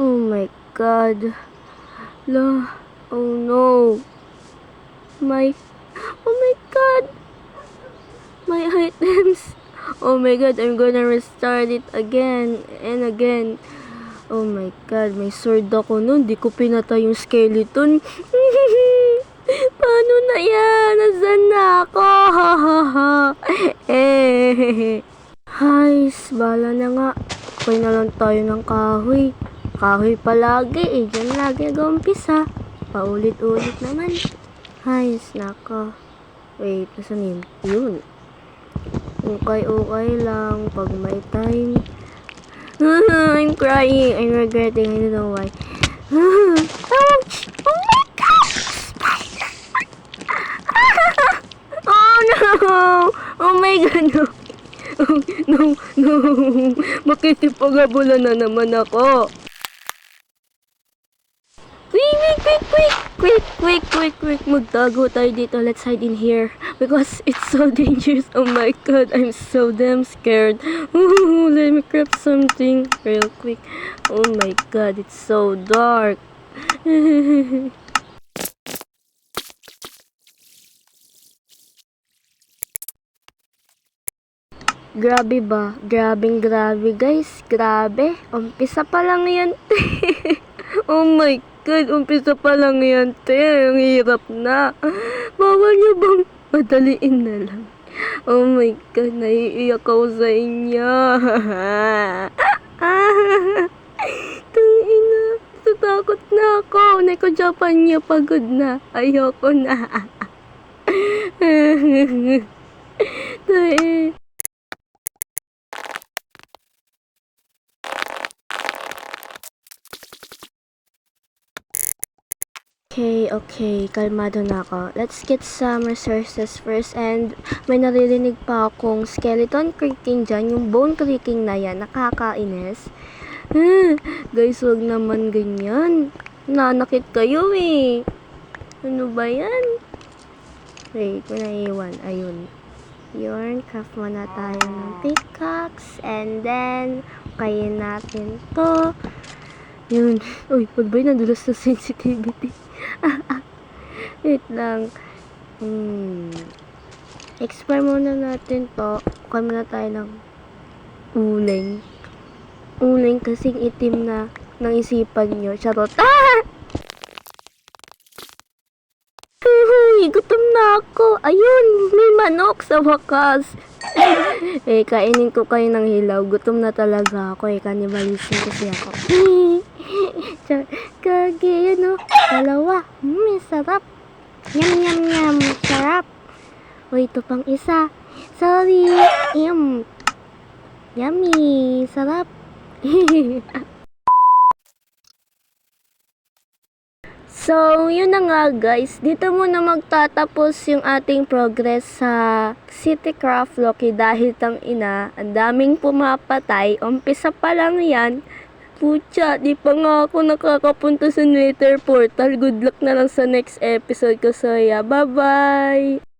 Oh my God. La. Oh no. My. Oh my God. My items. Oh my God, I'm gonna restart it again and again. Oh my God, may sword ako nun. Di ko pinatay yung skeleton. Paano na yan? Nasaan na ako? Hays, bala na nga. Okay na lang tayo ng kahoy. Kahoy palagi eh. Diyan lagi nag-umpisa. Paulit-ulit naman. Hays, nako. Wait, nasan yun? Okay lang pag may time. I'm crying. I'm regretting. I don't know why. Ouch! Oh my God! Spider! Oh no! Oh my God, no! Oh, no! Makikipag-abulan na naman ako. Quick! Magtago tayo dito. Let's hide in here. Because it's so dangerous. Oh my God, I'm so damn scared. Let me grab something real quick. Oh my God, it's so dark. Grabe ba? Grabe guys. Grabe. Umpisa pa lang yan. Oh my God, umpisa pa lang yan, te. Ang hirap na. Bawal niyo bang madaliin na lang? Oh my God, naiiyak ako sa inyo. Tangina, tatakot na ako. Neko Japan niya, pagod na. Ayoko na. Tay. Okay, kalmado na ako. Let's get some resources first, and may naririnig pa akong skeleton creaking dyan, yung bone creaking na yan, nakakainis. Guys, wag naman ganyan. Nanakit kayo eh. Ano ba yan? Wait, may naiwan. Ayun. Yun, craft muna tayo ng pickaxe, and then, kayin natin to. Yun. Uy, pag ba'y nadulas sa sensitivity? Wait lang. Explore muna natin to. Kuha muna tayo ng uling. Uling kasing itim na ng isipan nyo. Charot. Uy, gutom na ako. Ayun, may manok sa wakas. Kainin ko kayo ng hilaw. Gutom na talaga ako Cannibalism kasi ako. Kage, yun o. Dalawa. Sarap. Yum. Sarap. Uy, ito pang isa. Sorry. Yummy. Sarap. So, yun na nga guys. Dito muna magtatapos yung ating progress sa Citycraft Loki dahil tang ina, ang daming pumapatay. Umpisa pa lang yan. Pucha, di pa nga ako nakakapunta sa Nether Portal. Good luck na lang sa next episode ko. So, yeah, bye-bye!